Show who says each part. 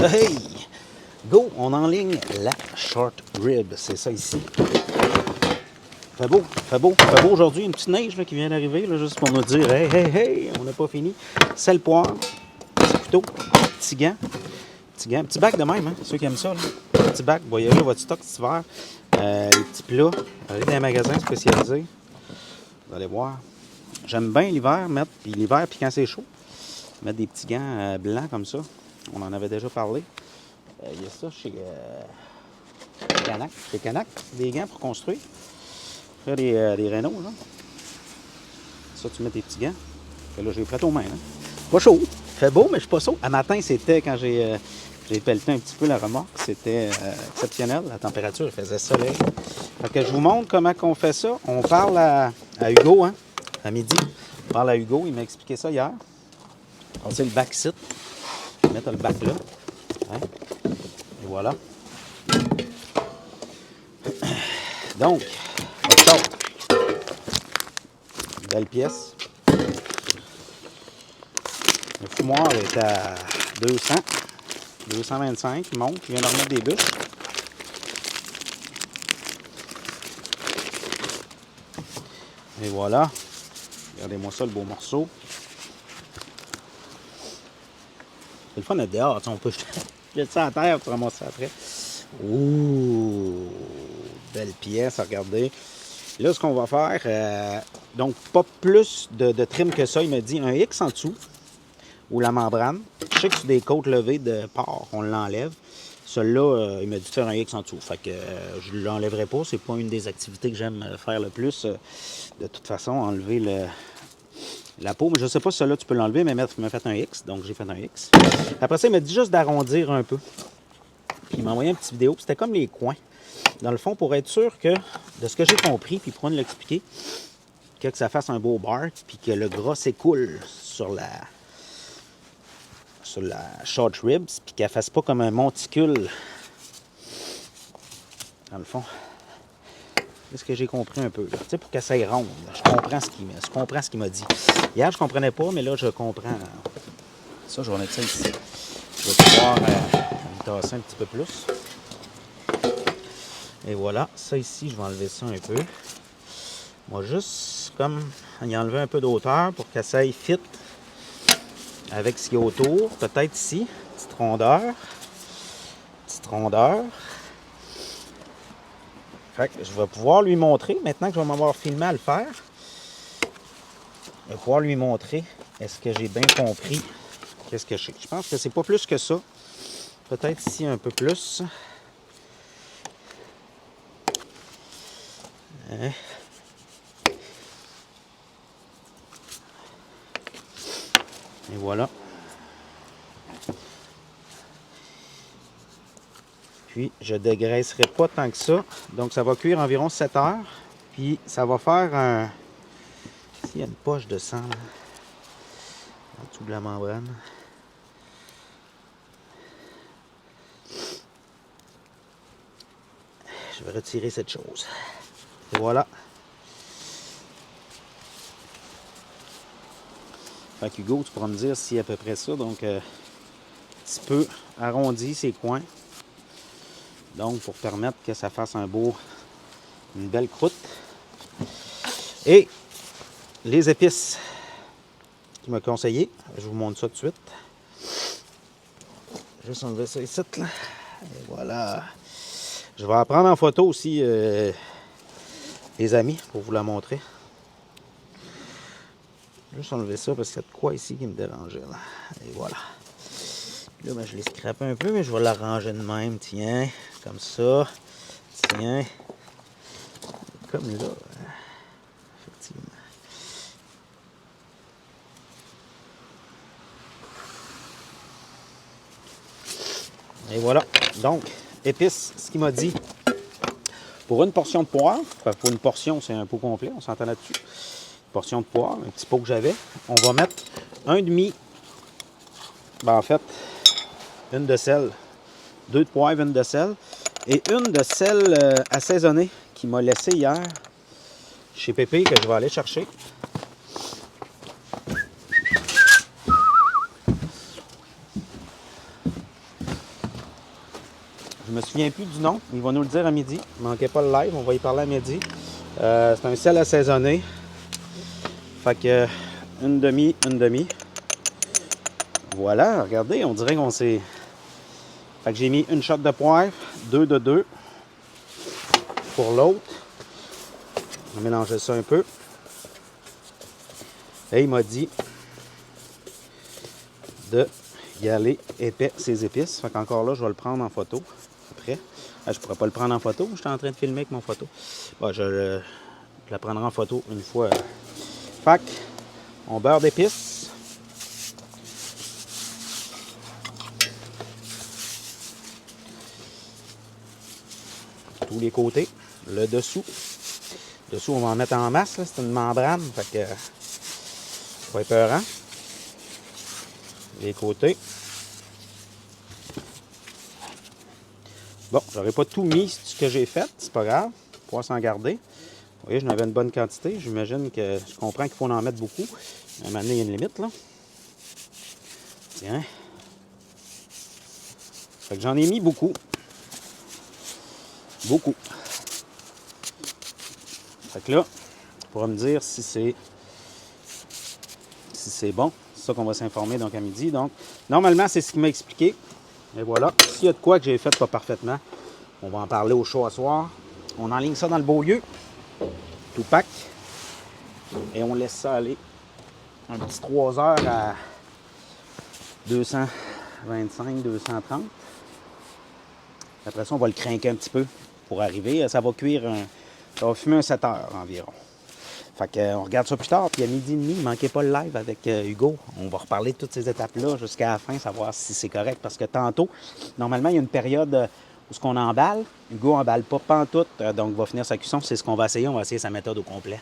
Speaker 1: Hey! Go! On enligne la short rib. C'est ça ici. Fait beau, fait beau, fait beau aujourd'hui. Une petite neige là, qui vient d'arriver, juste pour nous dire hey, hey, hey, on n'a pas fini. Sel, poivre, petit couteau, petit gant, petit bac de même, hein, ceux qui aiment ça. Là. Petit bac, voyagez votre stock cet hiver. Les petits plats, allez dans les magasins spécialisés. Vous allez voir. J'aime bien l'hiver, puis quand c'est chaud, mettre des petits gants blancs comme ça. On en avait déjà parlé. Il y a ça chez Canac. Chez Canac, des gants pour construire. Faire des rénaux, là. Ça, tu mets tes petits gants. Et là, j'ai fait aux mains. Hein. Pas chaud. Fait beau, mais je suis pas chaud. À matin, c'était quand j'ai pelleté un petit peu la remorque. C'était exceptionnel. La température, il faisait soleil. Fait que je vous montre comment on fait ça. On parle à Hugo, hein, à midi. On parle à Hugo. Il m'a expliqué ça hier. On sait le back sit. Mettre le bac là. Hein? Et voilà. Donc, on sort. Belle pièce. Le fumoir est à 200, 225. Il monte. Il vient de remettre des bûches. Et voilà. Regardez-moi ça, le beau morceau. C'est le fun d'être dehors. On peut jeter ça à terre pour ramasser ça après. Ouh! Belle pièce, regardez. Là, ce qu'on va faire, donc pas plus de trim que ça. Il m'a dit un X en dessous, ou la membrane. Je sais que sur des côtes levées de porc, on l'enlève. Celui-là, il m'a dit de faire un X en dessous. Fait que je ne l'enlèverai pas. C'est pas une des activités que j'aime faire le plus. De toute façon, enlever la peau. Mais je ne sais pas si celui-là, tu peux l'enlever, mais il m'a fait un X. Donc, j'ai fait un X. Après ça, il m'a dit juste d'arrondir un peu. Puis il m'a envoyé une petite vidéo. C'était comme les coins. Dans le fond, pour être sûr que, de ce que j'ai compris, puis pour nous l'expliquer, que ça fasse un beau bar, puis que le gras s'écoule sur la short ribs, puis qu'elle ne fasse pas comme un monticule. Dans le fond, c'est ce que j'ai compris un peu. Tu sais, pour qu'elle s'aille ronde. Je comprends ce qu'il m'a dit. Hier, je ne comprenais pas, mais là, je comprends. Ça, je vais mettre ça ici. Je vais pouvoir me tasser un petit peu plus. Et voilà, ça ici, je vais enlever ça un peu. Moi, juste comme y enlever un peu d'auteur pour que ça aille fit avec ce qu'il y a autour. Peut-être ici, petite rondeur. Petite rondeur. Fait que je vais pouvoir lui montrer, maintenant que je vais m'avoir filmé à le faire, je vais pouvoir lui montrer est-ce que j'ai bien compris qu'est-ce que je sais. Je pense que c'est pas plus que ça. Peut-être ici un peu plus. Hein? Et voilà. Puis, je ne dégraisserai pas tant que ça. Donc, ça va cuire environ 7 heures. Puis, ça va faire un... S'il y a une poche de sang, là, en dessous de la membrane. Je vais retirer cette chose. Et voilà. Fait que Hugo, tu pourras me dire si à peu près ça. Donc, un petit peu arrondi ces coins. Donc, pour permettre que ça fasse une belle croûte. Et les épices qu'il m'a conseillé. Je vous montre ça tout de suite. Juste enlever ça ici, là. Et voilà. Je vais en prendre en photo aussi, les amis, pour vous la montrer. Juste enlever ça parce qu'il y a de quoi ici qui me dérangeait. Là. Et voilà. Là, ben, je l'ai scrapé un peu, mais je vais l'arranger de même. Tiens, comme ça. Tiens. Comme là. Effectivement. Et voilà. Donc, épices, ce qu'il m'a dit. Pour une portion de poire, enfin, pour une portion, c'est un pot complet, on s'entend là-dessus. Une portion de poire, un petit pot que j'avais. On va mettre un demi, en fait, une de sel, 2 de poivre, une de sel, et une de sel assaisonné qu'il m'a laissé hier chez Pépé, que je vais aller chercher. Je me souviens plus du nom. Il va nous le dire à midi. Ne manquez pas le live, on va y parler à midi. C'est un sel assaisonné. Fait que une demi. Voilà, regardez, on dirait qu'on s'est... Fait que j'ai mis une shot de poivre, 2 de 2 pour l'autre. On va mélanger ça un peu. Et il m'a dit de y aller épais ces épices. Fait qu'encore là, je vais le prendre en photo après. Je pourrais pas le prendre en photo, je suis en train de filmer avec mon photo. Bon, je la prendrai en photo une fois. Fait on beurre d'épices. Tous les côtés. Le dessous. Le dessous, on va en mettre en masse. C'est une membrane. Fait que pas épeurant. Les côtés. Bon, j'aurais pas tout mis ce que j'ai fait. C'est pas grave. On va pouvoir s'en garder. Vous voyez, j'en avais une bonne quantité. J'imagine que je comprends qu'il faut en mettre beaucoup. À un moment donné, il y a une limite, là. Tiens. Fait que j'en ai mis beaucoup. Beaucoup. Fait que là, on pourra me dire si c'est bon. C'est ça qu'on va s'informer donc à midi. Donc, normalement, c'est ce qu'il m'a expliqué. Et voilà. S'il y a de quoi que j'ai fait pas parfaitement, on va en parler au chaud à soir. On enligne ça dans le Beaulieu. Tout pack. Et on laisse ça aller un petit 3 heures à 225, 230. Après ça, on va le craquer un petit peu pour arriver. Ça va cuire, ça va fumer un 7 heures environ. Fait qu'on regarde ça plus tard. Puis à midi et demi, ne manquez pas le live avec Hugo. On va reparler de toutes ces étapes-là jusqu'à la fin, savoir si c'est correct. Parce que tantôt, normalement, il y a une période où ce qu'on emballe. Hugo emballe pas pantoute, donc il va finir sa cuisson. C'est ce qu'on va essayer. On va essayer sa méthode au complet.